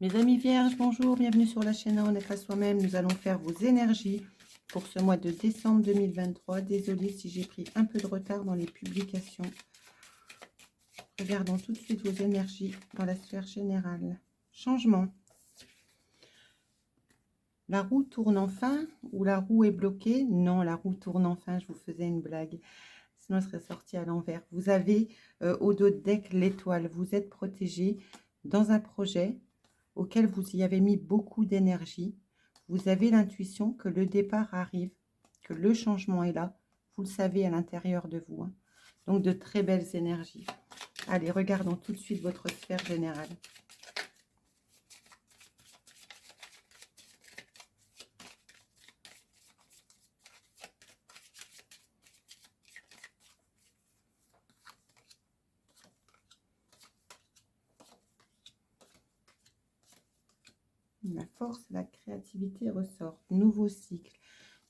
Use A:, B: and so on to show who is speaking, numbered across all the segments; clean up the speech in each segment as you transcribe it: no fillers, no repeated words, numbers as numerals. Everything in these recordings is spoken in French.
A: Mes amis vierges, bonjour, bienvenue sur la chaîne On est à soi-même. Nous allons faire vos énergies pour ce mois de décembre 2023. Désolée si j'ai pris un peu de retard dans les publications. Regardons tout de suite vos énergies dans la sphère générale. Changement. La roue tourne enfin ou la roue est bloquée? Non, la roue tourne enfin, je vous faisais une blague. Sinon, elle serait sortie à l'envers. Vous avez au dos de deck l'étoile. Vous êtes protégé dans un projet auquel vous y avez mis beaucoup d'énergie. Vous avez l'intuition que le départ arrive, que le changement est là. Vous le savez à l'intérieur de vous. Hein. Donc, de très belles énergies. Allez, regardons tout de suite votre sphère générale. La force, la créativité ressort. Nouveau cycle,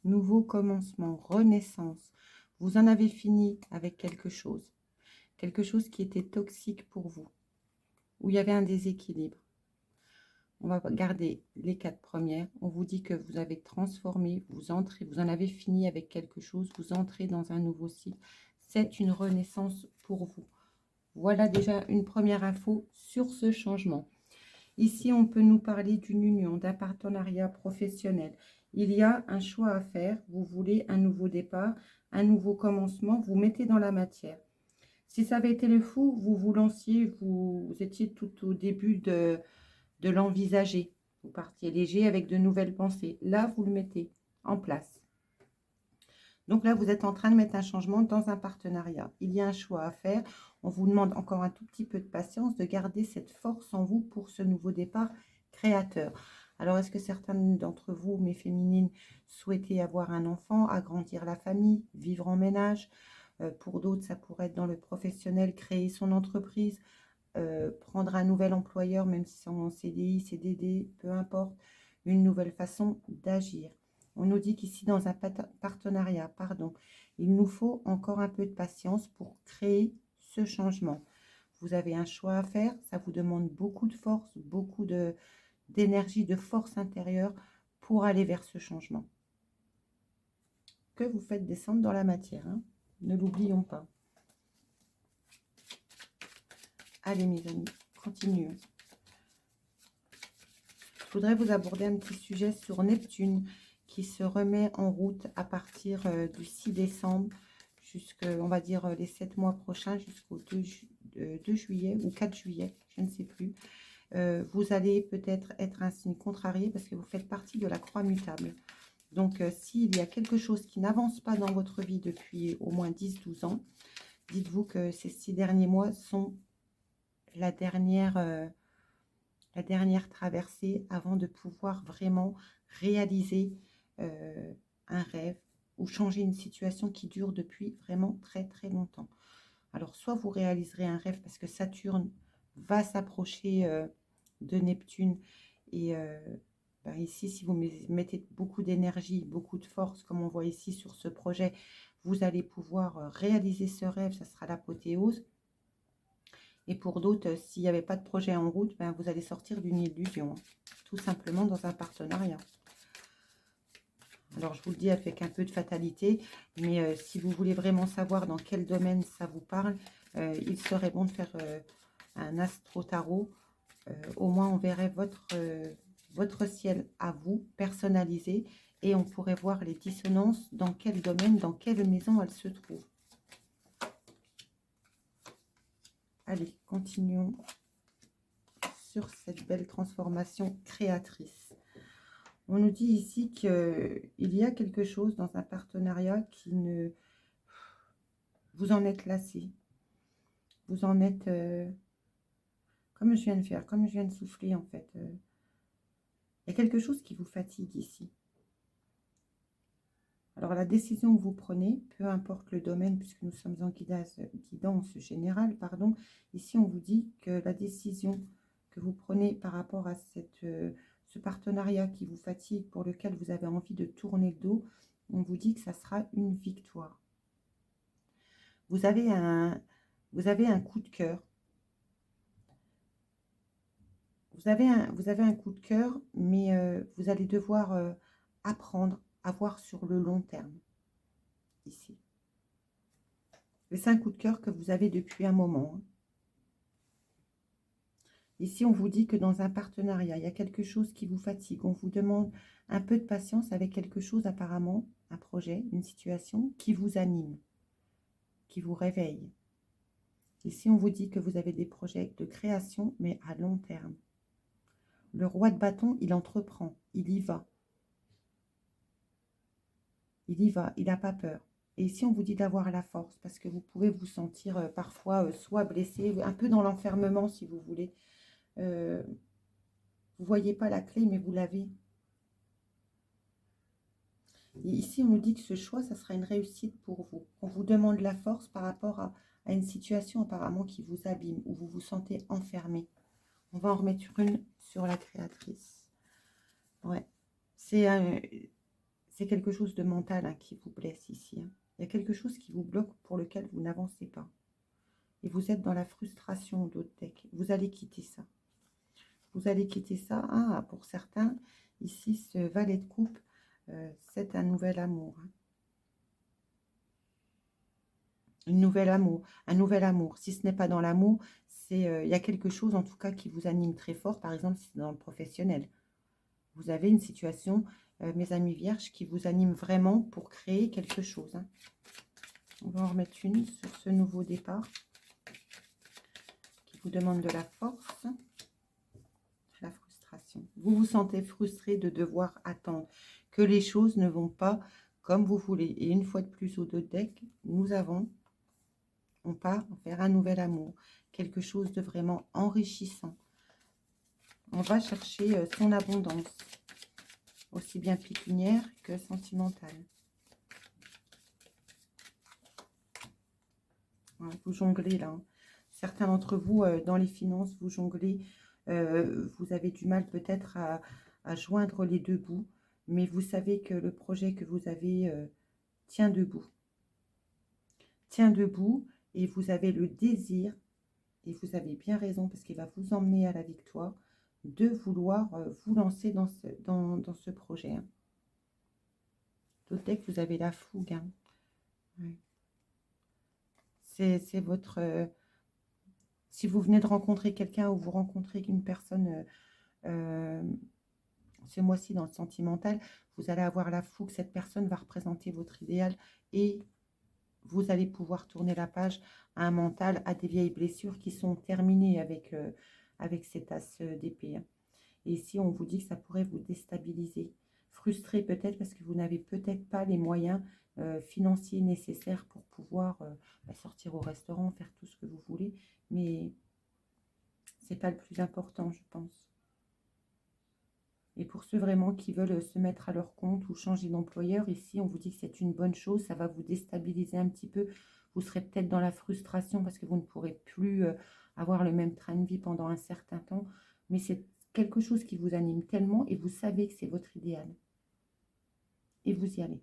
A: nouveau commencement, renaissance. Vous en avez fini avec quelque chose. Quelque chose qui était toxique pour vous. Où il y avait un déséquilibre. On va garder les 4 premières. On vous dit que vous avez transformé, vous entrez, vous en avez fini avec quelque chose, vous entrez dans un nouveau cycle. C'est une renaissance pour vous. Voilà déjà une première info sur ce changement. Ici, on peut nous parler d'une union, d'un partenariat professionnel. Il y a un choix à faire. Vous voulez un nouveau départ, un nouveau commencement. Vous mettez dans la matière. Si ça avait été le fou, vous vous lanciez, vous étiez tout au début de l'envisager. Vous partiez léger avec de nouvelles pensées. Là, vous le mettez en place. Donc là, vous êtes en train de mettre un changement dans un partenariat. Il y a un choix à faire. On vous demande encore un tout petit peu de patience, de garder cette force en vous pour ce nouveau départ créateur. Alors, est-ce que certains d'entre vous, mes féminines, souhaitaient avoir un enfant, agrandir la famille, vivre en ménage? Pour d'autres, ça pourrait être dans le professionnel, créer son entreprise, prendre un nouvel employeur, même si c'est en CDI, CDD, peu importe, une nouvelle façon d'agir. On nous dit qu'ici, dans un partenariat, il nous faut encore un peu de patience pour créer ce changement. Vous avez un choix à faire, ça vous demande beaucoup de force, beaucoup d'énergie, de force intérieure pour aller vers ce changement. Que vous faites descendre dans la matière, hein. Ne l'oublions pas. Allez mes amis, continuons. Je voudrais vous aborder un petit sujet sur Neptune qui se remet en route à partir du 6 décembre on va dire, les 7 mois prochains jusqu'au 2 juillet ou 4 juillet, je ne sais plus. Vous allez peut-être être un signe contrarié parce que vous faites partie de la croix mutable. Donc, s'il y a quelque chose qui n'avance pas dans votre vie depuis au moins 10-12 ans, dites-vous que ces 6 derniers mois sont la dernière traversée avant de pouvoir vraiment réaliser un rêve ou changer une situation qui dure depuis vraiment très très longtemps. Alors soit vous réaliserez un rêve parce que Saturne va s'approcher de Neptune et ici si vous mettez beaucoup d'énergie, beaucoup de force comme on voit ici sur ce projet, vous allez pouvoir réaliser ce rêve, ça sera l'apothéose. Et pour d'autres, s'il n'y avait pas de projet en route, vous allez sortir d'une illusion, tout simplement dans un partenariat. Alors, je vous le dis avec un peu de fatalité, mais si vous voulez vraiment savoir dans quel domaine ça vous parle, il serait bon de faire un astro-tarot. Au moins, on verrait votre ciel à vous, personnalisé, et on pourrait voir les dissonances, dans quel domaine, dans quelle maison elle se trouve. Allez, continuons sur cette belle transformation créatrice. On nous dit ici qu'il y a quelque chose dans un partenariat qui ne... Vous en êtes lassé. Vous en êtes... comme je viens de faire, comme je viens de souffler en fait. Il y a quelque chose qui vous fatigue ici. Alors la décision que vous prenez, peu importe le domaine, puisque nous sommes en guidance générale, pardon, ici on vous dit que la décision que vous prenez par rapport à ce partenariat qui vous fatigue, pour lequel vous avez envie de tourner le dos, on vous dit que ça sera une victoire. Vous avez un coup de cœur. vous avez un coup de cœur, mais vous allez devoir apprendre à voir sur le long terme, ici. Mais c'est un coup de cœur que vous avez depuis un moment, hein. Ici, on vous dit que dans un partenariat, il y a quelque chose qui vous fatigue. On vous demande un peu de patience avec quelque chose apparemment, un projet, une situation qui vous anime, qui vous réveille. Ici, on vous dit que vous avez des projets de création, mais à long terme. Le roi de bâton, il entreprend, il y va. Il y va, il n'a pas peur. Et ici, on vous dit d'avoir la force, parce que vous pouvez vous sentir parfois soit blessé, un peu dans l'enfermement, si vous voulez. Vous ne voyez pas la clé, mais vous l'avez. Et ici, on nous dit que ce choix, ça sera une réussite pour vous. On vous demande la force par rapport à une situation apparemment qui vous abîme, où vous vous sentez enfermé. On va en remettre une sur la créatrice. Ouais. C'est quelque chose de mental, hein, qui vous blesse ici, hein. Il y a quelque chose qui vous bloque pour lequel vous n'avancez pas. Et vous êtes dans la frustration d'autres decks. Vous allez quitter ça. Vous allez quitter ça. Ah, pour certains, ici, ce valet de coupe, c'est un nouvel amour, hein. Une nouvelle amour, un nouvel amour. Si ce n'est pas dans l'amour, c'est il y a quelque chose en tout cas qui vous anime très fort. Par exemple, si c'est dans le professionnel. Vous avez une situation, mes amis vierges, qui vous anime vraiment pour créer quelque chose, hein. On va en remettre une sur ce nouveau départ qui vous demande de la force, la frustration. Vous vous sentez frustré de devoir attendre, que les choses ne vont pas comme vous voulez. Et une fois de plus, au dos deck, on part vers un nouvel amour, quelque chose de vraiment enrichissant. On va chercher son abondance, aussi bien pécuniaire que sentimentale. Ouais, vous jonglez là, hein. Certains d'entre vous, dans les finances, vous jonglez. Vous avez du mal peut-être à joindre les deux bouts, mais vous savez que le projet que vous avez tient debout. Tient debout et vous avez le désir, et vous avez bien raison parce qu'il va vous emmener à la victoire, de vouloir vous lancer dans ce projet, hein. D'autant que vous avez la fougue, hein. Ouais. C'est votre... si vous venez de rencontrer quelqu'un ou vous rencontrez une personne ce mois-ci dans le sentimental, vous allez avoir la fougue. Cette personne va représenter votre idéal et vous allez pouvoir tourner la page à un mental, à des vieilles blessures qui sont terminées avec cet as d'épée, hein. Et ici, on vous dit que ça pourrait vous déstabiliser. Frustré peut-être parce que vous n'avez peut-être pas les moyens financiers nécessaires pour pouvoir sortir au restaurant, faire tout ce que vous voulez. Mais c'est pas le plus important, je pense. Et pour ceux vraiment qui veulent se mettre à leur compte ou changer d'employeur, ici, on vous dit que c'est une bonne chose. Ça va vous déstabiliser un petit peu. Vous serez peut-être dans la frustration parce que vous ne pourrez plus avoir le même train de vie pendant un certain temps. Mais c'est quelque chose qui vous anime tellement et vous savez que c'est votre idéal. Et vous y allez.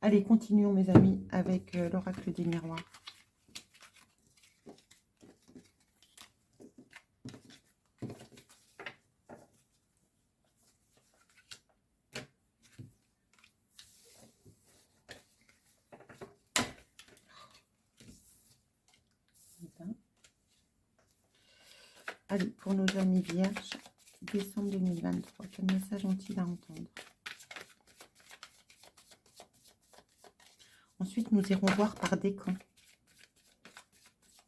A: Allez, continuons mes amis avec l'oracle des miroirs. Allez, pour nos amis vierges, décembre 2023, quel message ont-ils à entendre? Ensuite, nous irons voir par décan.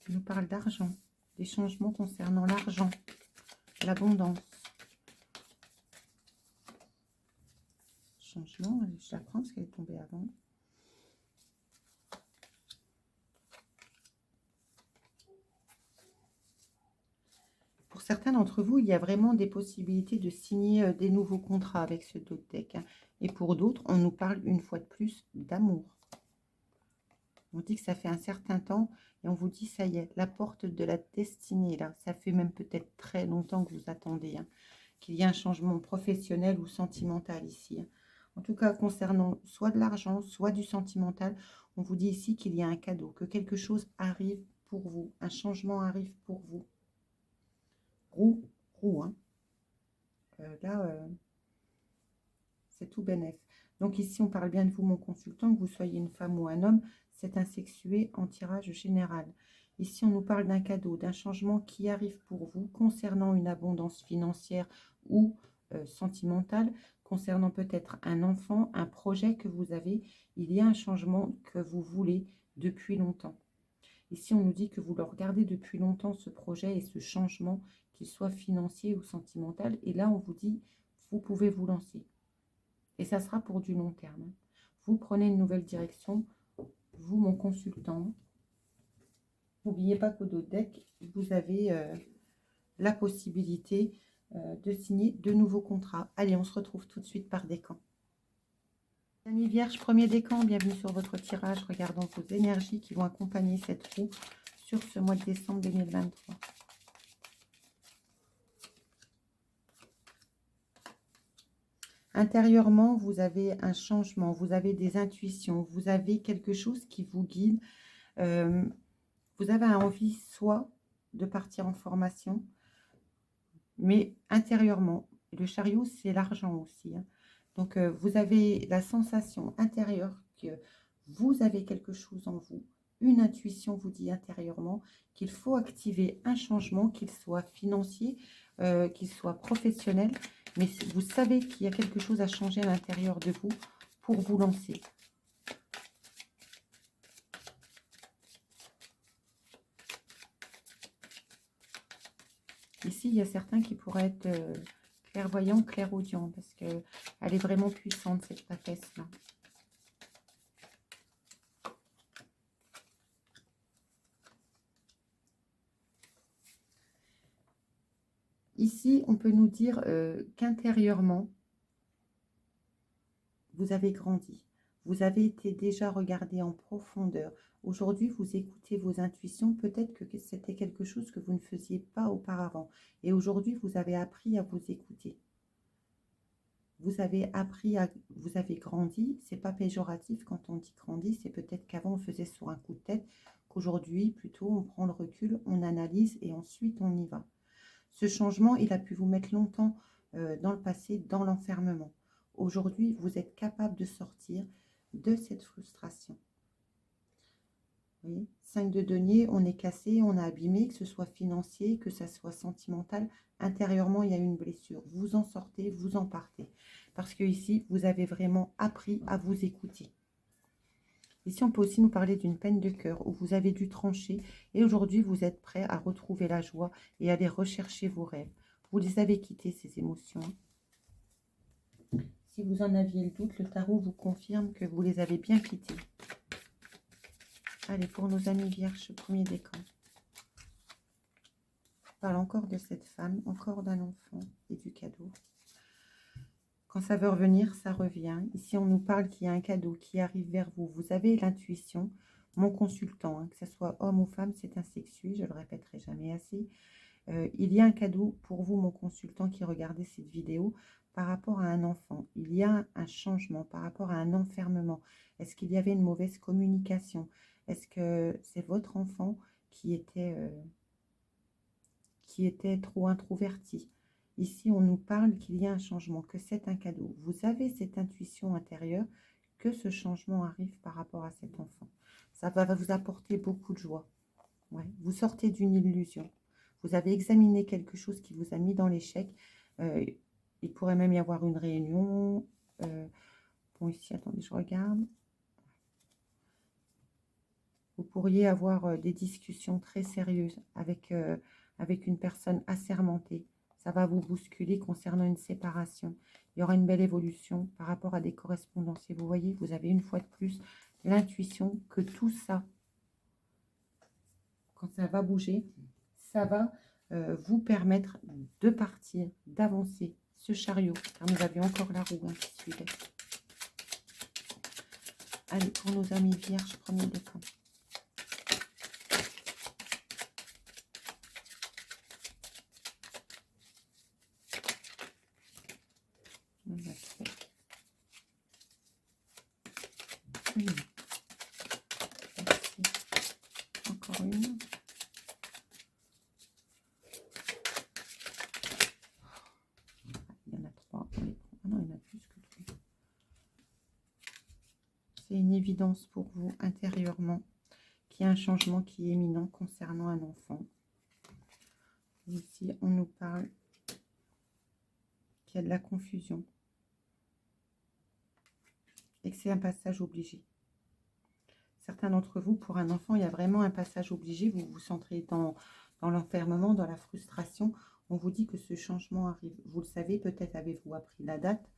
A: Il nous parle d'argent, des changements concernant l'argent, l'abondance. Changement, je la prends parce qu'elle est tombée avant. Pour certains d'entre vous, il y a vraiment des possibilités de signer des nouveaux contrats avec ce dos de deck, hein. Et pour d'autres, on nous parle une fois de plus d'amour. On dit que ça fait un certain temps et on vous dit, ça y est, la porte de la destinée, là. Ça fait même peut-être très longtemps que vous attendez, hein, qu'il y a un changement professionnel ou sentimental ici, hein. En tout cas, concernant soit de l'argent, soit du sentimental, on vous dit ici qu'il y a un cadeau, que quelque chose arrive pour vous, un changement arrive pour vous. Roue, roue, hein. Là, c'est tout bénef. Donc ici, on parle bien de vous, mon consultant, que vous soyez une femme ou un homme, c'est un sexué en tirage général. Ici, on nous parle d'un cadeau, d'un changement qui arrive pour vous concernant une abondance financière ou sentimentale, concernant peut-être un enfant, un projet que vous avez. Il y a un changement que vous voulez depuis longtemps. Ici, on nous dit que vous le regardez depuis longtemps, ce projet et ce changement, qu'il soit financier ou sentimental. Et là, on vous dit, vous pouvez vous lancer. Et ça sera pour du long terme. Vous prenez une nouvelle direction, vous, mon consultant. N'oubliez pas qu'au dos de deck, vous avez la possibilité de signer de nouveaux contrats. Allez, on se retrouve tout de suite par décan. Amis Vierge, premier décan, bienvenue sur votre tirage. Regardons vos énergies qui vont accompagner cette roue sur ce mois de décembre 2023. Intérieurement, vous avez un changement, vous avez des intuitions, vous avez quelque chose qui vous guide. Vous avez envie soit de partir en formation, mais intérieurement, le chariot, c'est l'argent aussi. Hein. Donc, vous avez la sensation intérieure que vous avez quelque chose en vous. Une intuition vous dit intérieurement qu'il faut activer un changement, qu'il soit financier, qu'il soit professionnel. Mais vous savez qu'il y a quelque chose à changer à l'intérieur de vous pour vous lancer. Ici, il y a certains qui pourraient être clairvoyants, clairaudients, parce qu'elle est vraiment puissante, cette papesse-là. Ici, on peut nous dire qu'intérieurement, vous avez grandi. Vous avez été déjà regardé en profondeur. Aujourd'hui, vous écoutez vos intuitions. Peut-être que c'était quelque chose que vous ne faisiez pas auparavant. Et aujourd'hui, vous avez appris à vous écouter. Vous avez appris à... Vous avez grandi. C'est pas péjoratif quand on dit grandi. C'est peut-être qu'avant, on faisait sur un coup de tête. Qu'aujourd'hui, plutôt, on prend le recul, on analyse et ensuite, on y va. Ce changement, il a pu vous mettre longtemps dans le passé, dans l'enfermement. Aujourd'hui, vous êtes capable de sortir de cette frustration. Vous voyez, 5 de denier, on est cassé, on a abîmé, que ce soit financier, que ce soit sentimental. Intérieurement, il y a une blessure. Vous en sortez, vous en partez. Parce que ici, vous avez vraiment appris à vous écouter. Ici, on peut aussi nous parler d'une peine de cœur où vous avez dû trancher et aujourd'hui, vous êtes prêt à retrouver la joie et à aller rechercher vos rêves. Vous les avez quittés, ces émotions. Si vous en aviez le doute, le tarot vous confirme que vous les avez bien quittés. Allez, pour nos amis vierges, premier décan. On parle encore de cette femme, encore d'un enfant et du cadeau. Quand ça veut revenir, ça revient. Ici, on nous parle qu'il y a un cadeau qui arrive vers vous. Vous avez l'intuition. Mon consultant, hein, que ce soit homme ou femme, c'est un sexué, je ne le répéterai jamais assez. Il y a un cadeau pour vous, mon consultant, qui regardez cette vidéo, par rapport à un enfant. Il y a un changement par rapport à un enfermement. Est-ce qu'il y avait une mauvaise communication? Est-ce que c'est votre enfant qui était trop introverti? Ici, on nous parle qu'il y a un changement, que c'est un cadeau. Vous avez cette intuition intérieure que ce changement arrive par rapport à cet enfant. Ça va vous apporter beaucoup de joie. Ouais. Vous sortez d'une illusion. Vous avez examiné quelque chose qui vous a mis dans l'échec. Il pourrait même y avoir une réunion. Bon, ici, attendez, je regarde. Vous pourriez avoir des discussions très sérieuses avec une personne assermentée. Ça va vous bousculer concernant une séparation. Il y aura une belle évolution par rapport à des correspondances. Et vous voyez, vous avez une fois de plus l'intuition que tout ça, quand ça va bouger, ça va vous permettre de partir, d'avancer ce chariot. Car nous avions encore la roue qui suivait. Allez, pour nos amis vierges, premier décan. Encore une. évidence pour vous intérieurement qu'il y a un changement qui est imminent concernant un enfant. Ici, on nous parle qu'il y a de la confusion et que c'est un passage obligé. Certains d'entre vous, pour un enfant, il y a vraiment un passage obligé. Vous vous centrez dans l'enfermement, dans la frustration. On vous dit que ce changement arrive. Vous le savez, peut-être avez-vous appris la date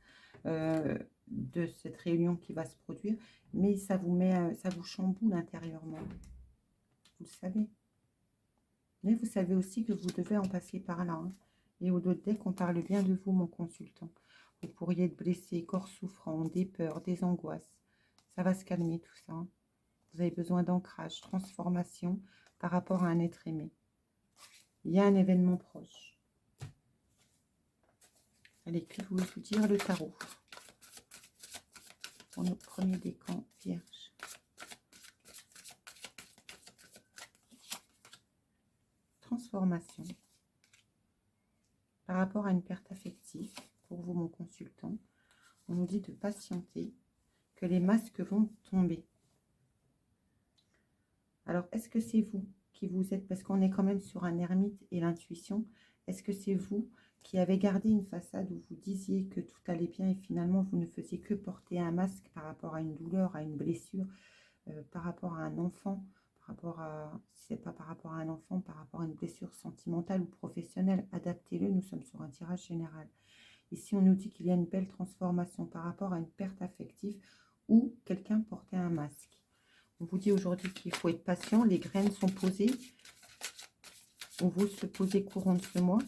A: de cette réunion qui va se produire, mais ça vous chamboule intérieurement. Vous le savez. Mais vous savez aussi que vous devez en passer par là. Hein. Et au d'autres decks, on parle bien de vous, mon consultant. Vous pourriez être blessé, corps souffrant, des peurs, des angoisses. Ça va se calmer tout ça. Hein. Vous avez besoin d'ancrage, transformation par rapport à un être aimé. Il y a un événement proche. Allez, que vous vous dire le tarot pour notre premier décan vierge. Transformation par rapport à une perte affective. Pour vous, mon consultant, on nous dit de patienter, que les masques vont tomber. Alors, est-ce que c'est vous qui vous êtes, parce qu'on est quand même sur un ermite et l'intuition, est-ce que c'est vous qui avez gardé une façade où vous disiez que tout allait bien et finalement vous ne faisiez que porter un masque par rapport à une douleur, à une blessure, par rapport à un enfant, par rapport à, si ce n'est pas par rapport à un enfant, par rapport à une blessure sentimentale ou professionnelle, adaptez-le, nous sommes sur un tirage général. Ici, on nous dit qu'il y a une belle transformation par rapport à une perte affective où quelqu'un portait un masque. On vous dit aujourd'hui qu'il faut être patient, les graines sont posées. On va se poser courant de ce mois.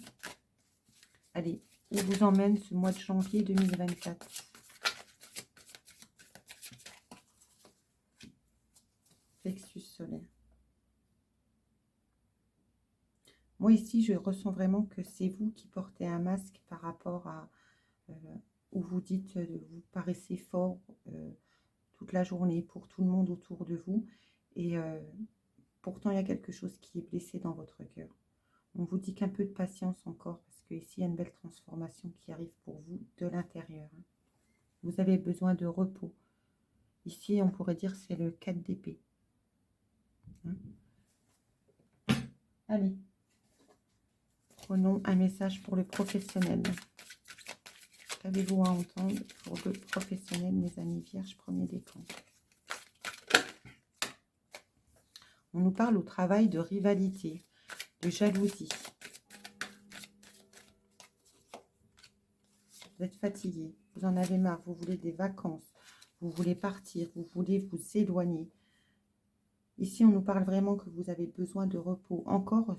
A: Allez, on vous emmène ce mois de janvier 2024. Plexus solaire. Moi ici, je ressens vraiment que c'est vous qui portez un masque par rapport à où vous dites, vous paraissez fort toute la journée pour tout le monde autour de vous. Et pourtant, il y a quelque chose qui est blessé dans votre cœur. On vous dit qu'un peu de patience encore, parce qu'ici, il y a une belle transformation qui arrive pour vous de l'intérieur. Vous avez besoin de repos. Ici, on pourrait dire que c'est le 4 d'épée. Allez, prenons un message pour le professionnel. Qu'avez-vous à entendre pour le professionnel, mes amis vierges, premier décan? On nous parle au travail de rivalité, de jalousie. Vous êtes fatigué, vous en avez marre, vous voulez des vacances, vous voulez partir, vous voulez vous éloigner. Ici, on nous parle vraiment que vous avez besoin de repos. Encore,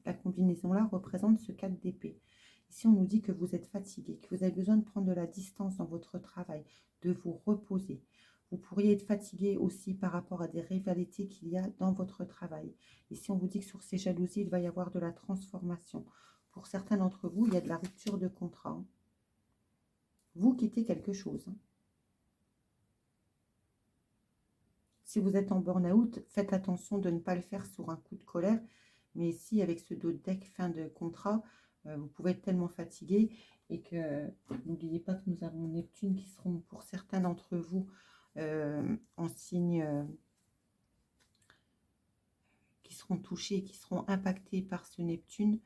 A: la combinaison-là représente ce 4 d'épée. Ici, on nous dit que vous êtes fatigué, que vous avez besoin de prendre de la distance dans votre travail, de vous reposer. Vous pourriez être fatigué aussi par rapport à des rivalités qu'il y a dans votre travail. Ici, on vous dit que sur ces jalousies, il va y avoir de la transformation. Pour certains d'entre vous, il y a de la rupture de contrat. Vous quittez quelque chose. Si vous êtes en burn-out, faites attention de ne pas le faire sur un coup de colère. Mais ici, avec ce dos de deck fin de contrat, vous pouvez être tellement fatigué. Et que n'oubliez pas que nous avons Neptune qui seront pour certains d'entre vous en signe, qui seront touchés, qui seront impactés par ce Neptune.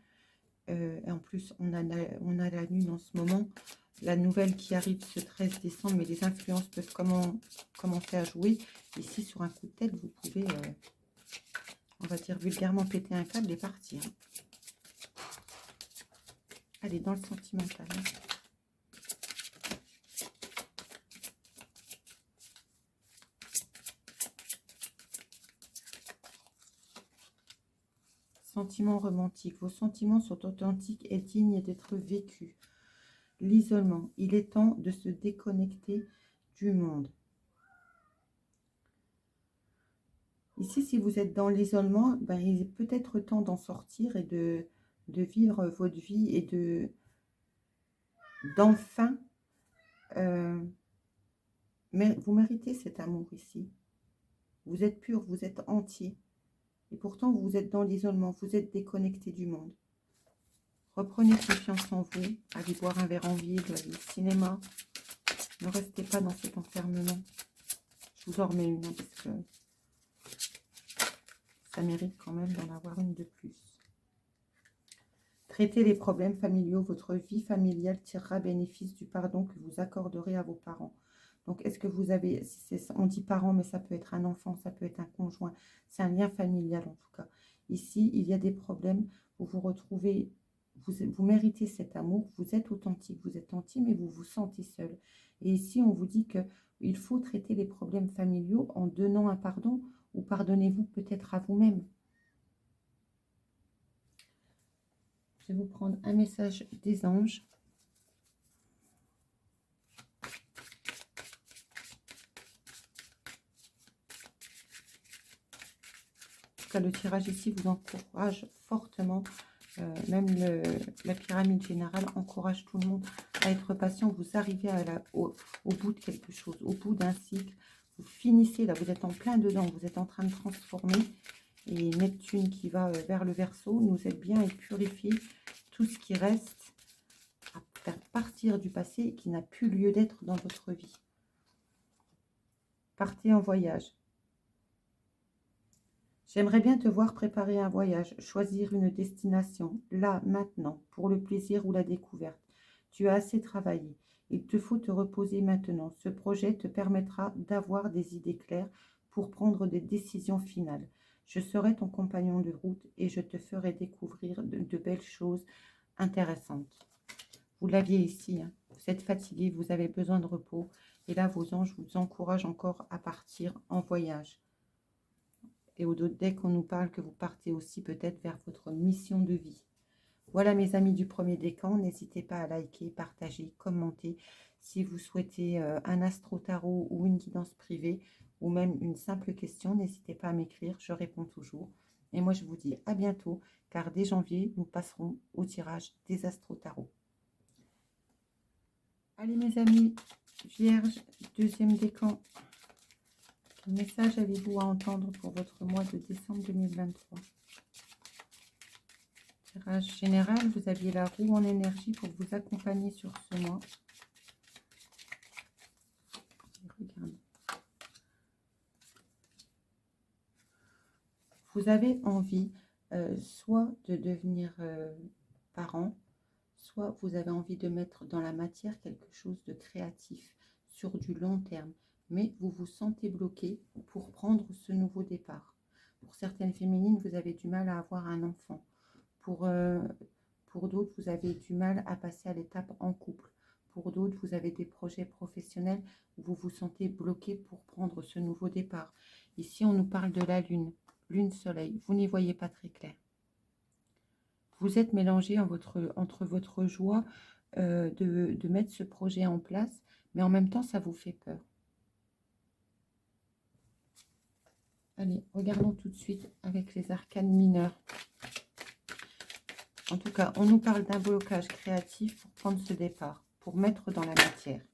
A: Et en plus, on a la Lune en ce moment. La nouvelle qui arrive ce 13 décembre, mais les influences peuvent commencer à jouer. Ici, sur un coup de tête, vous pouvez, on va dire vulgairement, péter un câble et partir. Allez, dans le sentimental. Sentiments romantiques. Vos sentiments sont authentiques et dignes d'être vécus. L'isolement. Il est temps de se déconnecter du monde. Ici, si vous êtes dans l'isolement, ben, il est peut-être temps d'en sortir et de vivre votre vie et d'enfin... mais vous méritez cet amour ici. Vous êtes pur, vous êtes entier. Et pourtant, vous êtes dans l'isolement, vous êtes déconnecté du monde. Reprenez confiance en vous. Allez boire un verre en ville, allez au cinéma. Ne restez pas dans cet enfermement. Je vous en remets une, hein, parce que ça mérite quand même d'en avoir une de plus. Traitez les problèmes familiaux. Votre vie familiale tirera bénéfice du pardon que vous accorderez à vos parents. Donc, est-ce que vous avez, on dit parents, mais ça peut être un enfant, ça peut être un conjoint. C'est un lien familial en tout cas. Ici, il y a des problèmes. Vous vous retrouvez, vous méritez cet amour. Vous êtes authentique, vous êtes intime et vous vous sentez seul. Et ici, on vous dit qu'il faut traiter les problèmes familiaux en donnant un pardon ou pardonnez-vous peut-être à vous-même. Je vais vous prendre un message des anges. En tout cas, le tirage ici vous encourage fortement. Même la pyramide générale encourage tout le monde à être patient. Vous arrivez au bout de quelque chose, au bout d'un cycle. Vous finissez, là, vous êtes en plein dedans. Vous êtes en train de transformer. Et Neptune qui va vers le Verseau nous aide bien à purifier tout ce qui reste, à faire partir du passé qui n'a plus lieu d'être dans votre vie. Partez en voyage. J'aimerais bien te voir préparer un voyage, choisir une destination, là, maintenant, pour le plaisir ou la découverte. Tu as assez travaillé. Il te faut te reposer maintenant. Ce projet te permettra d'avoir des idées claires pour prendre des décisions finales. Je serai ton compagnon de route et je te ferai découvrir de belles choses intéressantes. Vous l'aviez ici, hein. Vous êtes fatigué, vous avez besoin de repos. Et là, vos anges vous encouragent encore à partir en voyage. Et au deck, on nous parle que vous partez aussi peut-être vers votre mission de vie. Voilà mes amis du premier décan. N'hésitez pas à liker, partager, commenter. Si vous souhaitez un astro-tarot ou une guidance privée ou même une simple question, n'hésitez pas à m'écrire. Je réponds toujours. Et moi, je vous dis à bientôt car dès janvier, nous passerons au tirage des astro-tarots. Allez mes amis, Vierge, deuxième décan. Quel message avez-vous à entendre pour votre mois de décembre 2023? Tirage général, vous aviez la roue en énergie pour vous accompagner sur ce mois. Regardez. Vous avez envie soit de devenir parent, soit vous avez envie de mettre dans la matière quelque chose de créatif sur du long terme. Mais vous vous sentez bloqué pour prendre ce nouveau départ. Pour certaines féminines, vous avez du mal à avoir un enfant. Pour d'autres, vous avez du mal à passer à l'étape en couple. Pour d'autres, vous avez des projets professionnels où vous vous sentez bloqué pour prendre ce nouveau départ. Ici, on nous parle de la lune, lune-soleil. Vous n'y voyez pas très clair. Vous êtes mélangé entre votre joie de mettre ce projet en place, mais en même temps, ça vous fait peur. Allez, regardons tout de suite avec les arcanes mineurs. En tout cas, on nous parle d'un blocage créatif pour prendre ce départ, pour mettre dans la matière.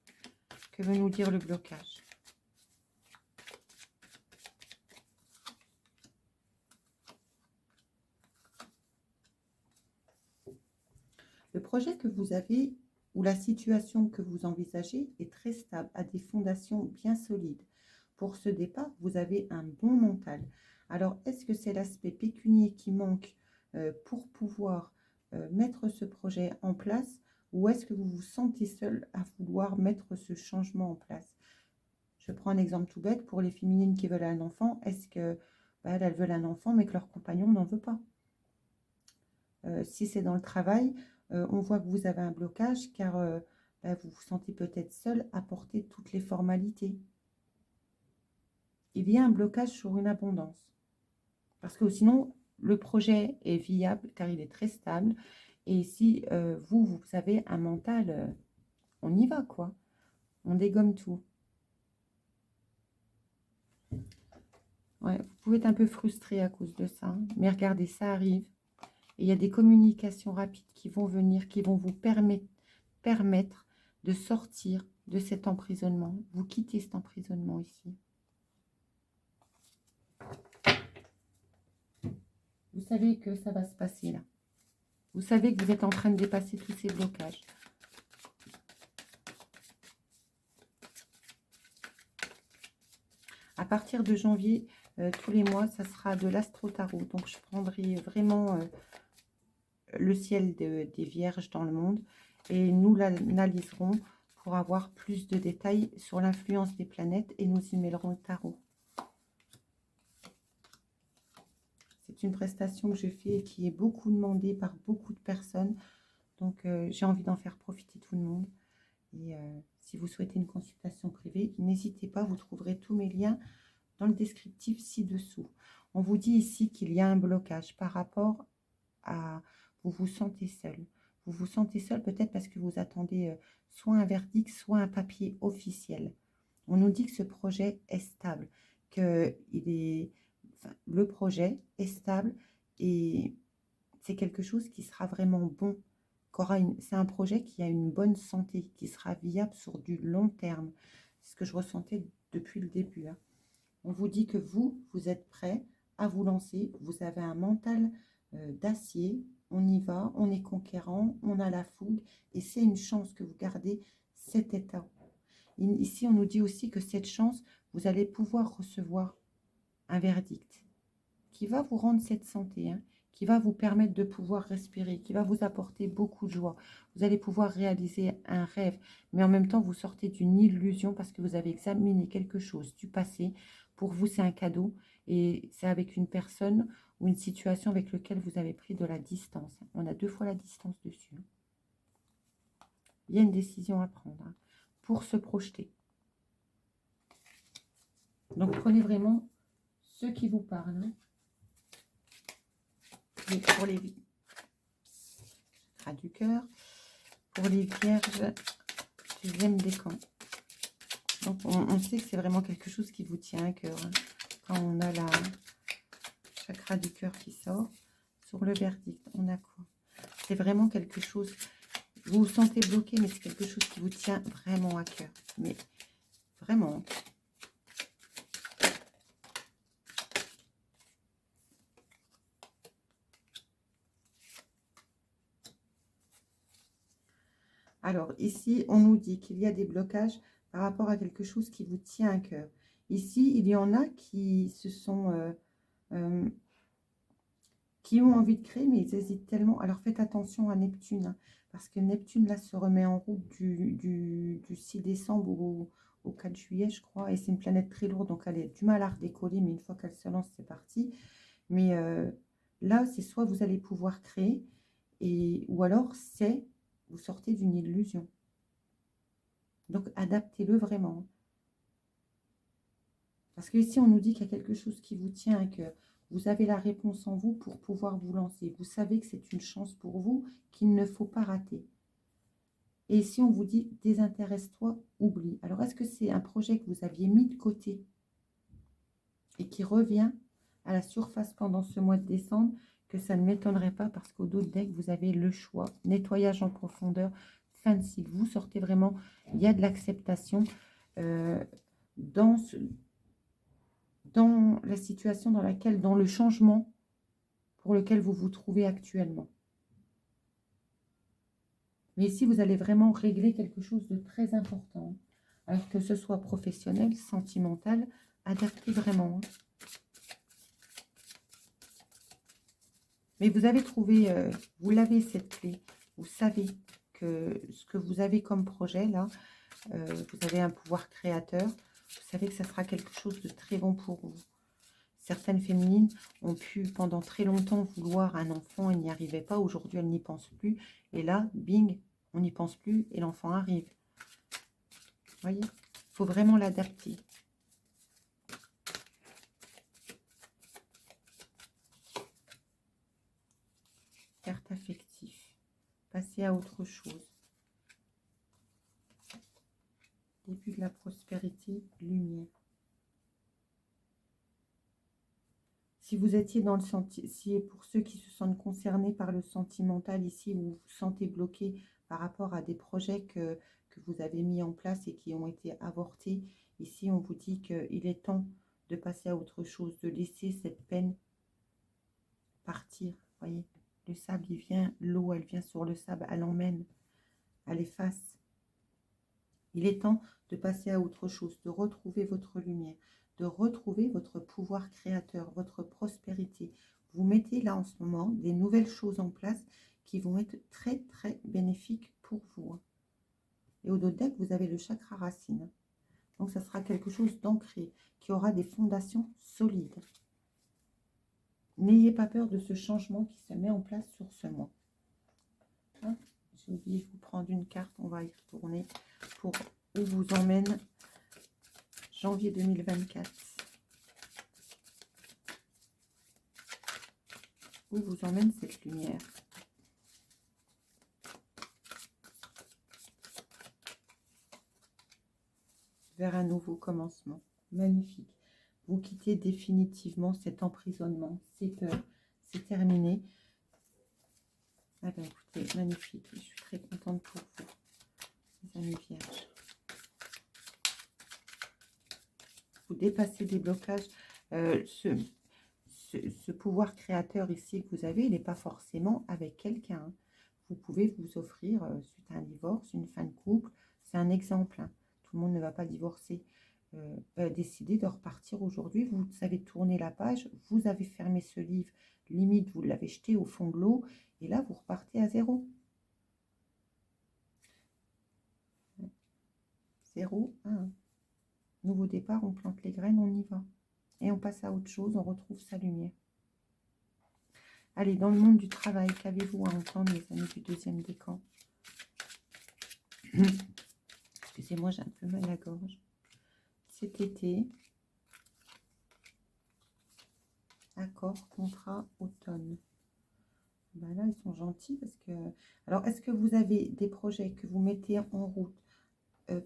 A: Que veut nous dire le blocage? Le projet que vous avez ou la situation que vous envisagez est très stable, a des fondations bien solides. Pour ce départ, vous avez un bon mental. Alors, est-ce que c'est l'aspect pécunier qui manque pour pouvoir mettre ce projet en place, ou est-ce que vous vous sentez seul à vouloir mettre ce changement en place? Je prends un exemple tout bête. Pour les féminines qui veulent un enfant, est-ce que elles veulent un enfant mais que leur compagnon n'en veut pas? Si c'est dans le travail, on voit que vous avez un blocage car vous vous sentez peut-être seul à porter toutes les formalités. Il y a un blocage sur une abondance. Parce que sinon, le projet est viable car il est très stable. Et si vous avez un mental, on y va quoi. On dégomme tout. Ouais, vous pouvez être un peu frustré à cause de ça. Mais regardez, ça arrive. Et il y a des communications rapides qui vont venir, qui vont vous permettre de sortir de cet emprisonnement. Vous quittez cet emprisonnement ici. Vous savez que ça va se passer là. Vous savez que vous êtes en train de dépasser tous ces blocages. partir de janvier, tous les mois, ça sera de l'astro-tarot. Donc, je prendrai vraiment le ciel des vierges dans le monde et nous l'analyserons pour avoir plus de détails sur l'influence des planètes et nous y mêlerons le tarot. C'est une prestation que je fais et qui est beaucoup demandée par beaucoup de personnes. Donc, j'ai envie d'en faire profiter tout le monde. Et si vous souhaitez une consultation privée, n'hésitez pas, vous trouverez tous mes liens dans le descriptif ci-dessous. On vous dit ici qu'il y a un blocage par rapport à... Vous vous sentez seul. Vous vous sentez seul peut-être parce que vous attendez soit un verdict, soit un papier officiel. On nous dit que ce projet est stable, que le projet est stable et c'est quelque chose qui sera vraiment bon. C'est un projet qui a une bonne santé, qui sera viable sur du long terme. C'est ce que je ressentais depuis le début. Hein. On vous dit que vous êtes prêt à vous lancer. Vous avez un mental d'acier. On y va, on est conquérant, on a la fougue. Et c'est une chance que vous gardez cet état. Ici, on nous dit aussi que cette chance, vous allez pouvoir recevoir un verdict qui va vous rendre cette santé, hein, qui va vous permettre de pouvoir respirer, qui va vous apporter beaucoup de joie. Vous allez pouvoir réaliser un rêve, mais en même temps, vous sortez d'une illusion parce que vous avez examiné quelque chose du passé. Pour vous, c'est un cadeau et c'est avec une personne ou une situation avec laquelle vous avez pris de la distance. On a 2 fois la distance dessus. Il y a une décision à prendre hein, pour se projeter. Donc, prenez vraiment ce qui vous parle. Hein. Pour les chakras du cœur, pour les vierges, deuxième décan. Donc on sait que c'est vraiment quelque chose qui vous tient à cœur. Hein. Quand on a la chakra du cœur qui sort, sur le verdict, on a quoi? C'est vraiment quelque chose, vous vous sentez bloqué, mais c'est quelque chose qui vous tient vraiment à cœur. Mais vraiment. Alors, ici, on nous dit qu'il y a des blocages par rapport à quelque chose qui vous tient à cœur. Ici, il y en a qui se sont... qui ont envie de créer, mais ils hésitent tellement. Alors, faites attention à Neptune, hein, parce que Neptune, là, se remet en route du 6 décembre au 4 juillet, je crois. Et c'est une planète très lourde, donc elle a du mal à redécoller, mais une fois qu'elle se lance, c'est parti. Mais là, c'est soit vous allez pouvoir créer, ou alors c'est... vous sortez d'une illusion. Donc, adaptez-le vraiment. Parce que ici, on nous dit qu'il y a quelque chose qui vous tient à cœur. Vous avez la réponse en vous pour pouvoir vous lancer. Vous savez que c'est une chance pour vous qu'il ne faut pas rater. Et ici, on vous dit, désintéresse-toi, oublie. Alors, est-ce que c'est un projet que vous aviez mis de côté et qui revient à la surface pendant ce mois de décembre? Que ça ne m'étonnerait pas parce qu'au dos de deck, vous avez le choix. Nettoyage en profondeur, fin de cycle. Vous sortez vraiment, il y a de l'acceptation dans la situation dans laquelle, dans le changement pour lequel vous vous trouvez actuellement. Mais ici, vous allez vraiment régler quelque chose de très important. Alors que ce soit professionnel, sentimental, adaptez vraiment. Mais vous avez trouvé, vous l'avez cette clé. Vous savez que ce que vous avez comme projet, là, vous avez un pouvoir créateur. Vous savez que ça sera quelque chose de très bon pour vous. Certaines féminines ont pu pendant très longtemps vouloir un enfant et n'y arrivaient pas. Aujourd'hui, elles n'y pensent plus. Et là, bing, on n'y pense plus et l'enfant arrive. Vous voyez, il faut vraiment l'adapter. Carte affective. Passer à autre chose. Début de la prospérité, lumière. Si vous étiez dans le si pour ceux qui se sentent concernés par le sentimental ici, vous vous sentez bloqué par rapport à des projets que vous avez mis en place et qui ont été avortés, ici on vous dit qu'il est temps de passer à autre chose, de laisser cette peine partir. Voyez, le sable il vient, l'eau elle vient sur le sable, elle emmène, elle efface. Il est temps de passer à autre chose, de retrouver votre lumière, de retrouver votre pouvoir créateur, votre prospérité. Vous mettez là en ce moment des nouvelles choses en place qui vont être très très bénéfiques pour vous. Et au dos deck, vous avez le chakra racine. Donc ça sera quelque chose d'ancré, qui aura des fondations solides. N'ayez pas peur de ce changement qui se met en place sur ce mois. Hein, j'ai oublié de vous prendre une carte, on va y retourner pour où vous emmène janvier 2024. Où vous emmène cette lumière? Vers un nouveau commencement. Magnifique. Vous quittez définitivement cet emprisonnement, ces peurs. C'est terminé. Ah ben écoutez, magnifique. Je suis très contente pour vous, les amis vierges. Vous dépassez des blocages. Ce pouvoir créateur ici que vous avez, il n'est pas forcément avec quelqu'un. Vous pouvez vous offrir, suite à un divorce, une fin de couple. C'est un exemple. Hein. Tout le monde ne va pas divorcer. Décider de repartir aujourd'hui. Vous avez tourné la page. Vous avez fermé ce livre. Limite, vous l'avez jeté au fond de l'eau. Et là, vous repartez à zéro. 0, 1. Nouveau départ, on plante les graines, on y va. Et on passe à autre chose, on retrouve sa lumière. Allez, dans le monde du travail, qu'avez-vous à entendre, les amis du deuxième décan? Excusez-moi, j'ai un peu mal à la gorge. Cet été, accord, contrat, automne. Ben là, ils sont gentils parce que... Alors, est-ce que vous avez des projets que vous mettez en route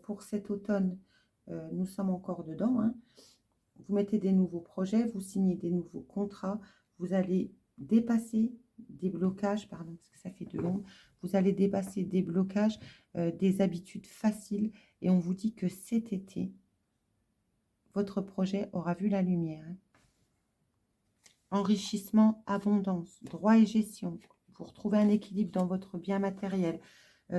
A: pour cet automne? Nous sommes encore dedans. Hein. Vous mettez des nouveaux projets, vous signez des nouveaux contrats, vous allez dépasser des blocages, pardon, parce que ça fait de long, vous allez dépasser des blocages, des habitudes faciles, et on vous dit que cet été, votre projet aura vu la lumière. Hein. Enrichissement, abondance, droit et gestion, vous retrouvez un équilibre dans votre bien matériel.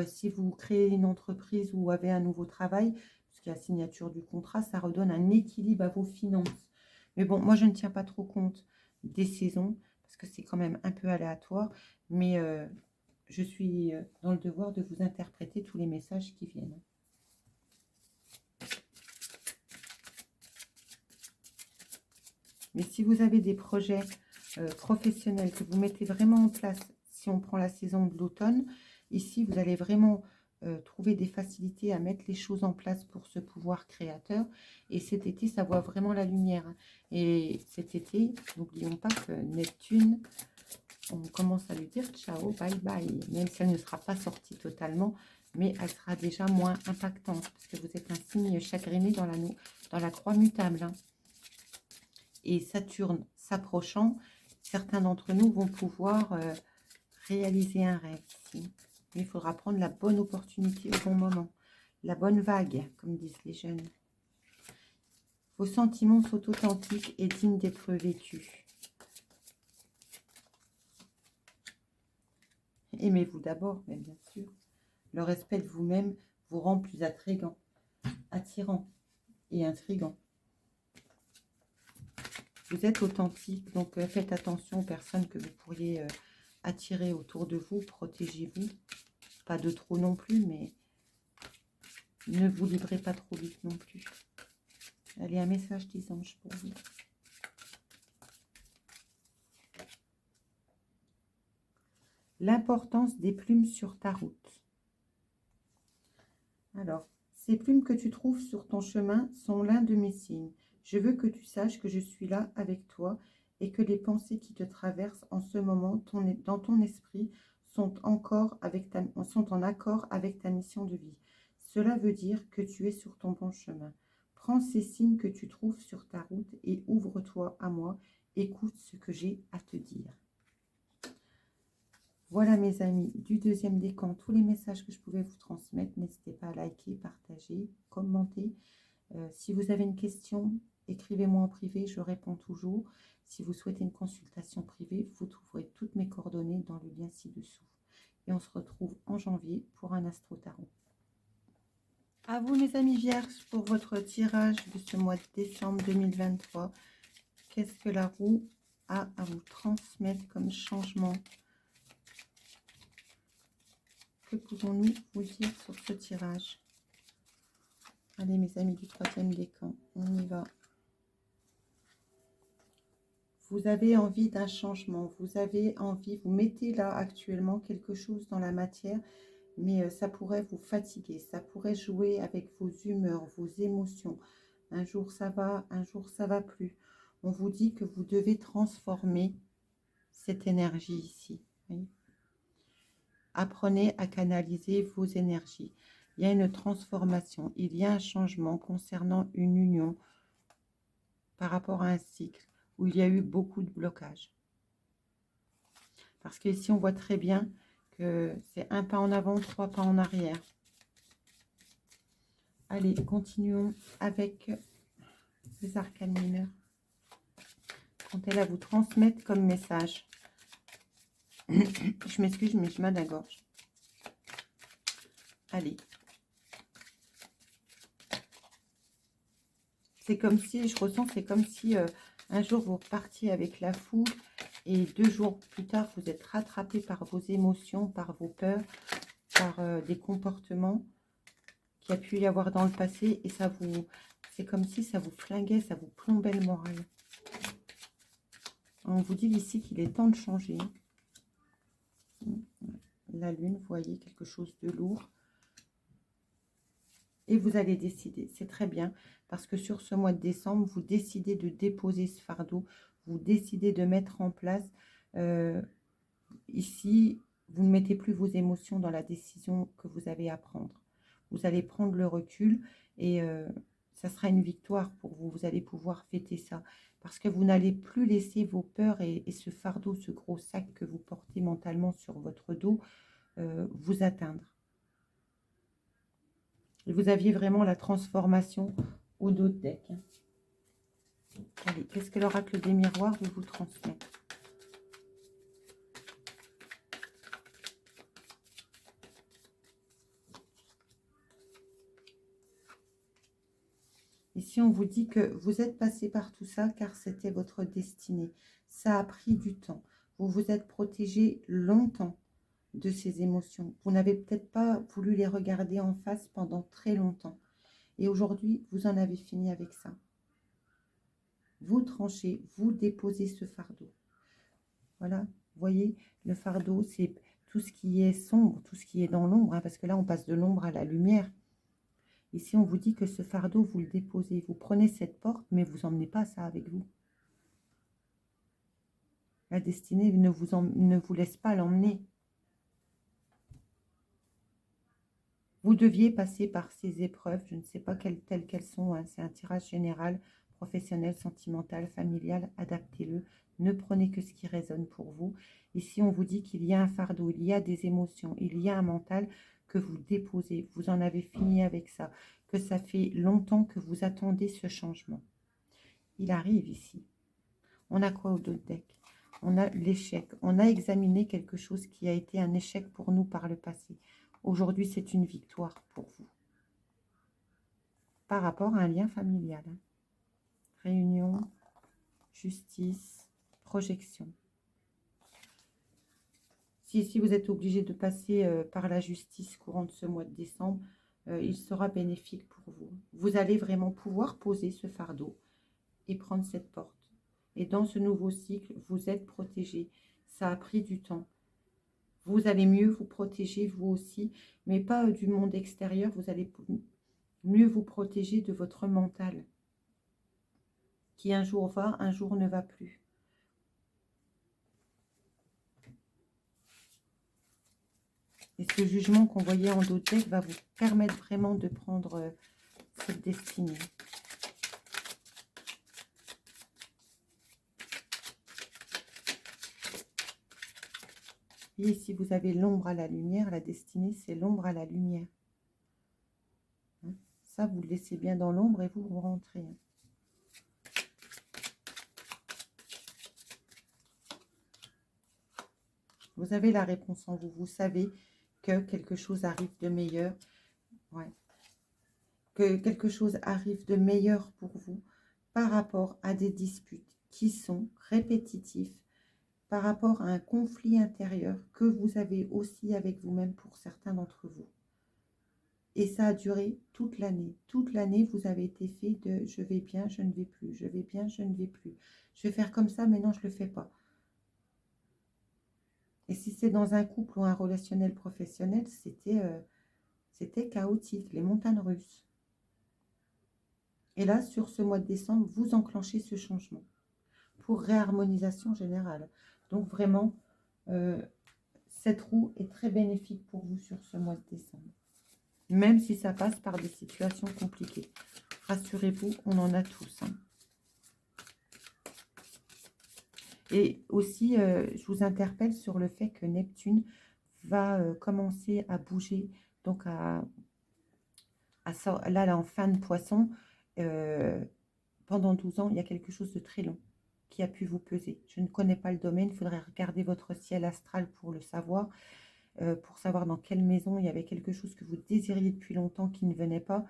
A: Si vous créez une entreprise ou avez un nouveau travail, puisqu'il y a la signature du contrat, ça redonne un équilibre à vos finances. Mais bon, moi, je ne tiens pas trop compte des saisons, parce que c'est quand même un peu aléatoire, mais je suis dans le devoir de vous interpréter tous les messages qui viennent. Mais si vous avez des projets professionnels que vous mettez vraiment en place, si on prend la saison de l'automne, ici, vous allez vraiment trouver des facilités à mettre les choses en place pour ce pouvoir créateur. Et cet été, ça voit vraiment la lumière. Et cet été, n'oublions pas que Neptune, on commence à lui dire ciao, bye bye. Même si elle ne sera pas sortie totalement, mais elle sera déjà moins impactante. Parce que vous êtes un signe chagriné dans la croix mutable. Hein. Et Saturne s'approchant, certains d'entre nous vont pouvoir réaliser un rêve ici. Mais il faudra prendre la bonne opportunité au bon moment. La bonne vague, comme disent les jeunes. Vos sentiments sont authentiques et dignes d'être vécus. Aimez-vous d'abord, mais bien sûr. Le respect de vous-même vous rend plus attirant et intrigant. Vous êtes authentique, donc faites attention aux personnes que vous pourriez attirer autour de vous. Protégez-vous. Pas de trop non plus, mais ne vous livrez pas trop vite non plus. Allez, un message des anges pour vous. L'importance des plumes sur ta route. Alors, ces plumes que tu trouves sur ton chemin sont l'un de mes signes. Je veux que tu saches que je suis là avec toi et que les pensées qui te traversent en ce moment dans ton esprit sont en accord avec ta mission de vie. Cela veut dire que tu es sur ton bon chemin. Prends ces signes que tu trouves sur ta route et ouvre-toi à moi. Écoute ce que j'ai à te dire. Voilà mes amis, du deuxième décan, tous les messages que je pouvais vous transmettre. N'hésitez pas à liker, partager, commenter. Si vous avez une question, écrivez-moi en privé, je réponds toujours. Si vous souhaitez une consultation privée, vous trouverez toutes mes coordonnées dans le lien ci-dessous. Et on se retrouve en janvier pour un astro tarot. À vous, mes amis vierges, pour votre tirage de ce mois de décembre 2023. Qu'est-ce que la roue a à vous transmettre comme changement? Que pouvons-nous vous dire sur ce tirage? Allez, mes amis du troisième décan, on y va. Vous avez envie d'un changement, vous avez envie, vous mettez là actuellement quelque chose dans la matière, mais ça pourrait vous fatiguer, ça pourrait jouer avec vos humeurs, vos émotions. Un jour ça va, un jour ça va plus. On vous dit que vous devez transformer cette énergie ici. Oui. Apprenez à canaliser vos énergies. Il y a une transformation, il y a un changement concernant une union par rapport à un cycle où il y a eu beaucoup de blocages. Parce qu'ici, on voit très bien que c'est un pas en avant, 3 pas en arrière. Allez, continuons avec les arcanes mineurs. Quand à vous transmettre comme message. Je m'excuse, mais je m'as la gorge. Allez. C'est comme si, je ressens, c'est comme si un jour vous repartiez avec la foule et 2 jours plus tard, vous êtes rattrapé par vos émotions, par vos peurs, par des comportements qu'il y a pu y avoir dans le passé et ça vous, c'est comme si ça vous flinguait, ça vous plombait le moral. On vous dit ici qu'il est temps de changer. La lune, vous voyez, quelque chose de lourd. Et vous allez décider, c'est très bien, parce que sur ce mois de décembre, vous décidez de déposer ce fardeau, vous décidez de mettre en place, ici, vous ne mettez plus vos émotions dans la décision que vous avez à prendre. Vous allez prendre le recul et ça sera une victoire pour vous, vous allez pouvoir fêter ça, parce que vous n'allez plus laisser vos peurs et ce fardeau, ce gros sac que vous portez mentalement sur votre dos, vous atteindre. Et vous aviez vraiment la transformation au dos de deck. Allez, qu'est-ce que l'oracle des miroirs veut vous transmettre? Ici, on vous dit que vous êtes passé par tout ça car c'était votre destinée. Ça a pris du temps. Vous vous êtes protégé longtemps de ces émotions. Vous n'avez peut-être pas voulu les regarder en face pendant très longtemps. Et aujourd'hui, vous en avez fini avec ça. Vous tranchez, vous déposez ce fardeau. Voilà, vous voyez, le fardeau, c'est tout ce qui est sombre, tout ce qui est dans l'ombre, hein, parce que là, on passe de l'ombre à la lumière. Ici, on vous dit que ce fardeau, vous le déposez. Vous prenez cette porte, mais vous n'emmenez pas ça avec vous. La destinée ne vous laisse pas l'emmener. Vous deviez passer par ces épreuves, je ne sais pas telles qu'elles sont, hein, c'est un tirage général, professionnel, sentimental, familial, adaptez-le. Ne prenez que ce qui résonne pour vous. Ici, on vous dit qu'il y a un fardeau, il y a des émotions, il y a un mental que vous déposez. Vous en avez fini avec ça, que ça fait longtemps que vous attendez ce changement. Il arrive ici. On a quoi au dos de deck? On a l'échec. On a examiné quelque chose qui a été un échec pour nous par le passé. Aujourd'hui, c'est une victoire pour vous. Par rapport à un lien familial. Réunion, justice, projection. Si vous êtes obligé de passer par la justice courant de ce mois de décembre, il sera bénéfique pour vous. Vous allez vraiment pouvoir poser ce fardeau et prendre cette porte. Et dans ce nouveau cycle, vous êtes protégé. Ça a pris du temps. Vous allez mieux vous protéger, vous aussi, mais pas du monde extérieur. Vous allez mieux vous protéger de votre mental, qui un jour va, un jour ne va plus. Et ce jugement qu'on voyait en dos de deck va vous permettre vraiment de prendre cette destinée. Et ici, vous avez l'ombre à la lumière. La destinée, c'est l'ombre à la lumière. Hein, ça, vous le laissez bien dans l'ombre et vous rentrez. Hein. Vous avez la réponse en vous. Vous savez que quelque chose arrive de meilleur. Ouais. que quelque chose arrive de meilleur pour vous par rapport à des disputes qui sont répétitifs, par rapport à un conflit intérieur que vous avez aussi avec vous-même pour certains d'entre vous. Et ça a duré toute l'année. Toute l'année, vous avez été fait de « je vais bien, je ne vais plus, je vais bien, je ne vais plus. Je vais faire comme ça, mais non, je ne le fais pas ». Et si c'est dans un couple ou un relationnel professionnel, c'était chaotique, les montagnes russes. Et là, sur ce mois de décembre, vous enclenchez ce changement pour réharmonisation générale. Donc vraiment, cette roue est très bénéfique pour vous sur ce mois de décembre. Même si ça passe par des situations compliquées. Rassurez-vous, on en a tous. Hein. Et aussi, je vous interpelle sur le fait que Neptune va commencer à bouger. Donc, là, en fin de poisson, pendant 12 ans, il y a quelque chose de très long qui a pu vous peser. Je ne connais pas le domaine, il faudrait regarder votre ciel astral pour le savoir. Pour savoir dans quelle maison il y avait quelque chose que vous désiriez depuis longtemps qui ne venait pas.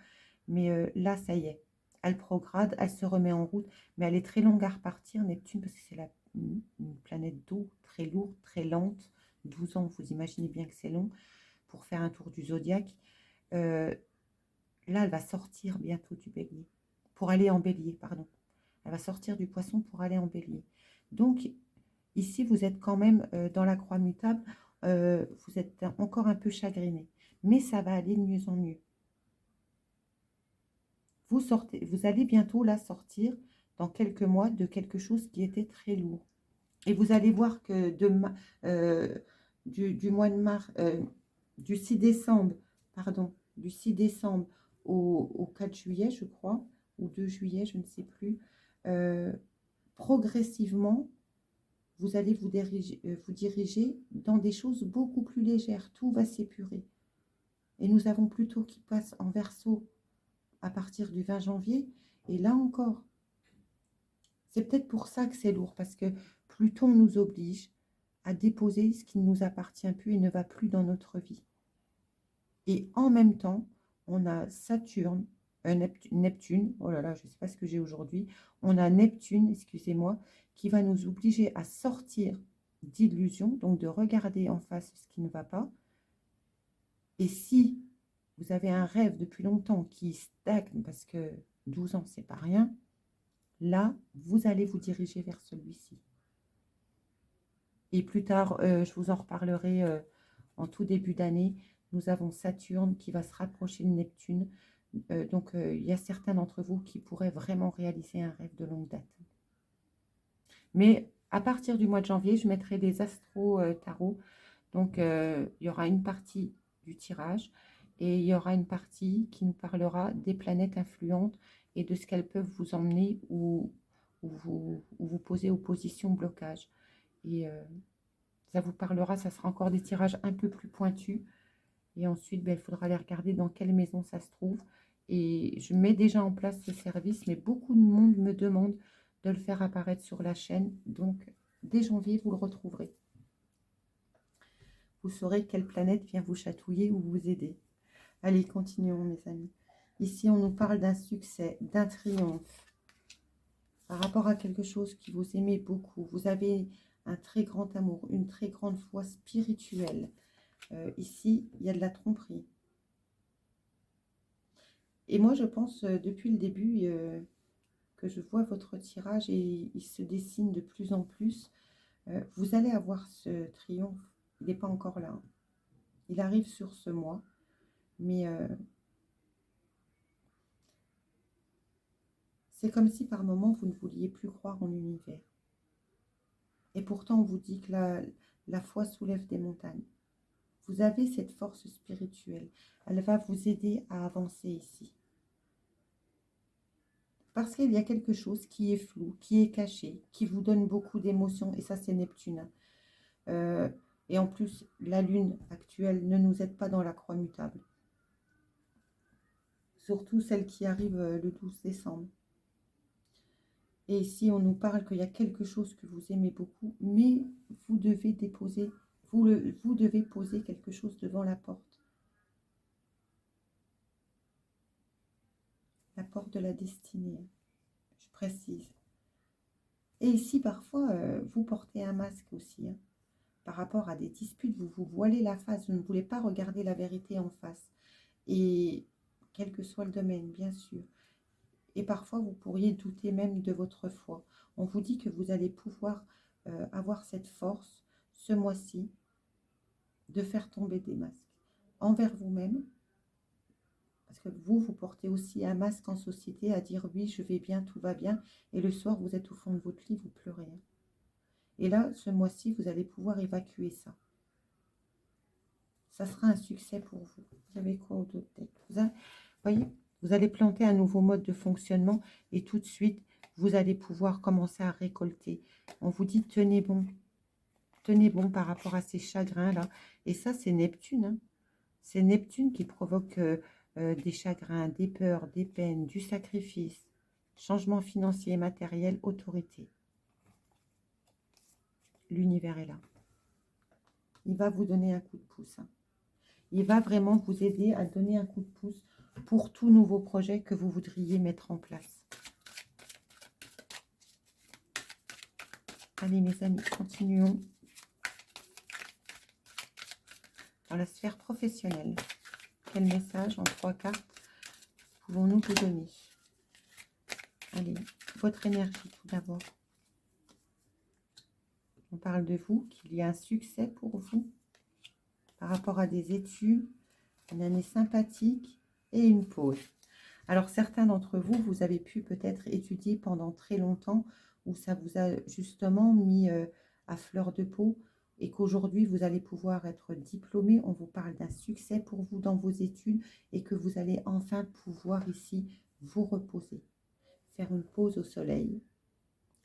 A: Mais là, ça y est, elle prograde, elle se remet en route, mais elle est très longue à repartir, Neptune, parce que c'est une planète d'eau, très lourde, très lente. 12 ans, vous imaginez bien que c'est long pour faire un tour du zodiaque. Là, elle va sortir bientôt du bélier, pour aller en bélier, pardon. Elle va sortir du poisson pour aller en bélier. Donc, ici, vous êtes quand même dans la croix mutable. Vous êtes encore un peu chagriné, mais ça va aller de mieux en mieux. Vous allez bientôt là sortir dans quelques mois de quelque chose qui était très lourd. Et vous allez voir que du mois de mars, du 6 décembre, pardon, du 6 décembre au 4 juillet, je crois, ou 2 juillet, je ne sais plus, progressivement, vous allez vous diriger dans des choses beaucoup plus légères. Tout va s'épurer. Et nous avons Pluton qui passe en Verseau à partir du 20 janvier. Et là encore, c'est peut-être pour ça que c'est lourd, parce que Pluton nous oblige à déposer ce qui ne nous appartient plus et ne va plus dans notre vie. Et en même temps, on a Saturne, Neptune, oh là là, je ne sais pas ce que j'ai aujourd'hui, on a Neptune, excusez-moi, qui va nous obliger à sortir d'illusions, donc de regarder en face ce qui ne va pas. Et si vous avez un rêve depuis longtemps qui stagne, parce que 12 ans, c'est pas rien, là, vous allez vous diriger vers celui-ci. Et plus tard, je vous en reparlerai en tout début d'année. Nous avons Saturne qui va se rapprocher de Neptune. Donc, il y a certains d'entre vous qui pourraient vraiment réaliser un rêve de longue date. Mais à partir du mois de janvier, je mettrai des astro-tarot. Donc, il y aura une partie du tirage et il y aura une partie qui nous parlera des planètes influentes et de ce qu'elles peuvent vous emmener ou vous poser opposition, blocage. Et ça vous parlera, ça sera encore des tirages un peu plus pointus. Et ensuite, il faudra aller regarder dans quelle maison ça se trouve. Et je mets déjà en place ce service, mais beaucoup de monde me demande de le faire apparaître sur la chaîne. Donc, dès janvier, vous le retrouverez. Vous saurez quelle planète vient vous chatouiller ou vous aider. Allez, continuons, mes amis. Ici, on nous parle d'un succès, d'un triomphe. Par rapport à quelque chose que vous aimez beaucoup. Vous avez un très grand amour, une très grande foi spirituelle. Ici, il y a de la tromperie. Et moi, je pense, depuis le début, que je vois votre tirage et il se dessine de plus en plus. Vous allez avoir ce triomphe. Il n'est pas encore là. Il arrive sur ce mois. Mais c'est comme si par moment, vous ne vouliez plus croire en l'univers. Et pourtant, on vous dit que la foi soulève des montagnes. Vous avez cette force spirituelle. Elle va vous aider à avancer ici. Parce qu'il y a quelque chose qui est flou, qui est caché, qui vous donne beaucoup d'émotions. Et ça, c'est Neptune. Et en plus, la lune actuelle ne nous aide pas dans la croix mutable. Surtout celle qui arrive le 12 décembre. Et ici, on nous parle qu'il y a quelque chose que vous aimez beaucoup, mais vous devez déposer, vous devez poser quelque chose devant la porte. La porte de la destinée, je précise. Et ici, parfois, vous portez un masque aussi. Hein. Par rapport à des disputes, vous vous voilez la face, vous ne voulez pas regarder la vérité en face. Et quel que soit le domaine, bien sûr. Et parfois, vous pourriez douter même de votre foi. On vous dit que vous allez pouvoir avoir cette force, ce mois-ci, de faire tomber des masques envers vous-même. Parce que vous portez aussi un masque en société à dire oui, je vais bien, tout va bien. Et le soir, vous êtes au fond de votre lit, vous pleurez. Hein. Et là, ce mois-ci, vous allez pouvoir évacuer ça. Ça sera un succès pour vous. Vous avez quoi au dos de tête? Vous voyez, vous allez planter un nouveau mode de fonctionnement et tout de suite, vous allez pouvoir commencer à récolter. On vous dit, tenez bon. Tenez bon par rapport à ces chagrins-là. Et ça, c'est Neptune. Hein. C'est Neptune qui provoque des chagrins, des peurs, des peines, du sacrifice, changement financier et matériel, autorité. L'univers est là. Il va vous donner un coup de pouce. Hein. Il va vraiment vous aider à donner un coup de pouce pour tout nouveau projet que vous voudriez mettre en place. Allez mes amis, continuons. Dans la sphère professionnelle, quel message en 3 cartes pouvons-nous vous donner? Allez, votre énergie tout d'abord. On parle de vous, qu'il y a un succès pour vous par rapport à des études, une année sympathique et une pause. Alors certains d'entre vous, vous avez pu peut-être étudier pendant très longtemps où ça vous a justement mis à fleur de peau et qu'aujourd'hui vous allez pouvoir être diplômé. On vous parle d'un succès pour vous dans vos études et que vous allez enfin pouvoir ici vous reposer, faire une pause au soleil,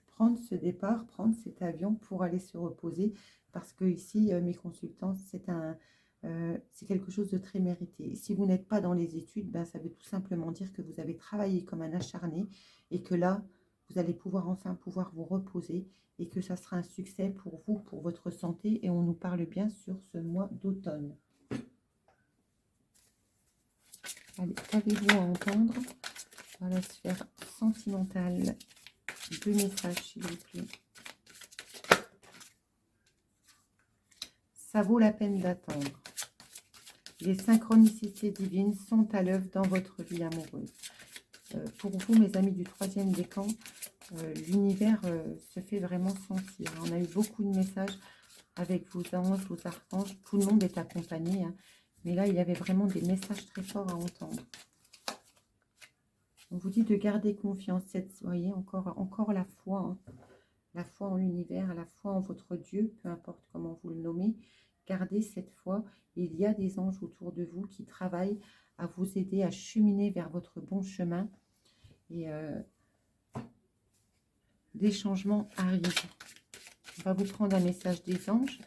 A: prendre ce départ, prendre cet avion pour aller se reposer parce que ici mes consultants, c'est quelque chose de très mérité. Si vous n'êtes pas dans les études, ben, ça veut tout simplement dire que vous avez travaillé comme un acharné et que là, vous allez enfin pouvoir vous reposer et que ça sera un succès pour vous, pour votre santé. Et on nous parle bien sur ce mois d'automne. Allez, qu'avez-vous à entendre dans la sphère sentimentale? 2 messages, s'il vous plaît. Ça vaut la peine d'attendre. Les synchronicités divines sont à l'œuvre dans votre vie amoureuse. Pour vous, mes amis du 3e décan, l'univers se fait vraiment sentir. On a eu beaucoup de messages avec vos anges, vos archanges. Tout le monde est accompagné. Hein. Mais là, il y avait vraiment des messages très forts à entendre. On vous dit de garder confiance. Vous voyez, encore la foi. Hein. La foi en l'univers, la foi en votre Dieu, peu importe comment vous le nommez. Gardez cette foi. Il y a des anges autour de vous qui travaillent à vous aider à cheminer vers votre bon chemin. Et des changements arrivent. On va vous prendre un message des anges.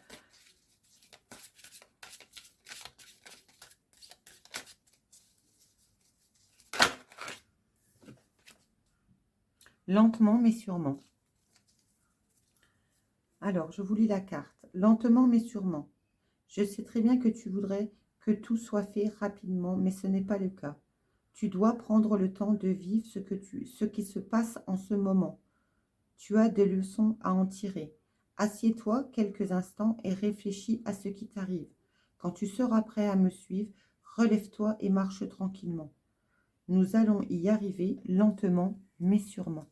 A: Lentement mais sûrement. Alors, je vous lis la carte. Lentement mais sûrement. Je sais très bien que tu voudrais que tout soit fait rapidement, mais ce n'est pas le cas. Tu dois prendre le temps de vivre ce qui se passe en ce moment. Tu as des leçons à en tirer. Assieds-toi quelques instants et réfléchis à ce qui t'arrive. Quand tu seras prêt à me suivre, relève-toi et marche tranquillement. Nous allons y arriver lentement, mais sûrement.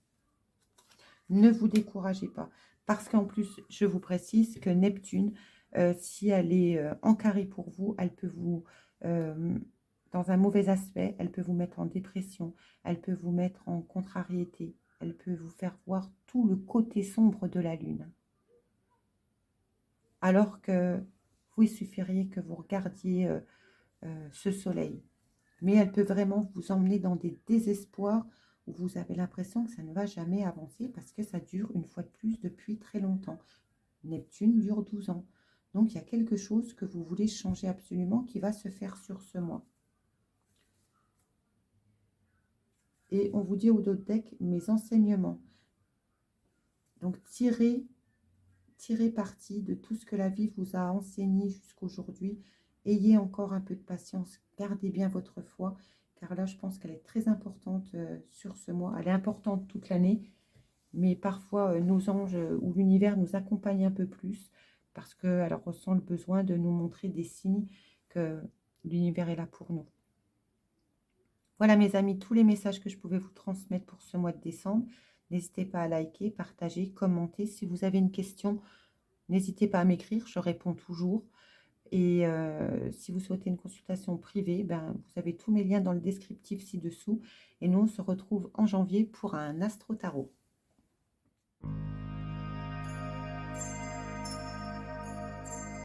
A: Ne vous découragez pas. Parce qu'en plus, je vous précise que Neptune, si elle est en carré pour vous, elle peut vous, dans un mauvais aspect, elle peut vous mettre en dépression, elle peut vous mettre en contrariété, elle peut vous faire voir tout le côté sombre de la Lune. Alors que vous, il suffirait que vous regardiez ce soleil. Mais elle peut vraiment vous emmener dans des désespoirs où vous avez l'impression que ça ne va jamais avancer parce que ça dure une fois de plus depuis très longtemps. Neptune dure 12 ans. Donc, il y a quelque chose que vous voulez changer absolument qui va se faire sur ce mois. Et on vous dit au dos de deck, mes enseignements. Donc, tirez parti de tout ce que la vie vous a enseigné jusqu'aujourd'hui. Ayez encore un peu de patience. Gardez bien votre foi, car là, je pense qu'elle est très importante sur ce mois. Elle est importante toute l'année, mais parfois, nos anges ou l'univers nous accompagnent un peu plus parce qu'elle ressent le besoin de nous montrer des signes que l'univers est là pour nous. Voilà, mes amis, tous les messages que je pouvais vous transmettre pour ce mois de décembre. N'hésitez pas à liker, partager, commenter. Si vous avez une question, n'hésitez pas à m'écrire, je réponds toujours. Et si vous souhaitez une consultation privée, ben, vous avez tous mes liens dans le descriptif ci-dessous. Et nous, on se retrouve en janvier pour un astro tarot.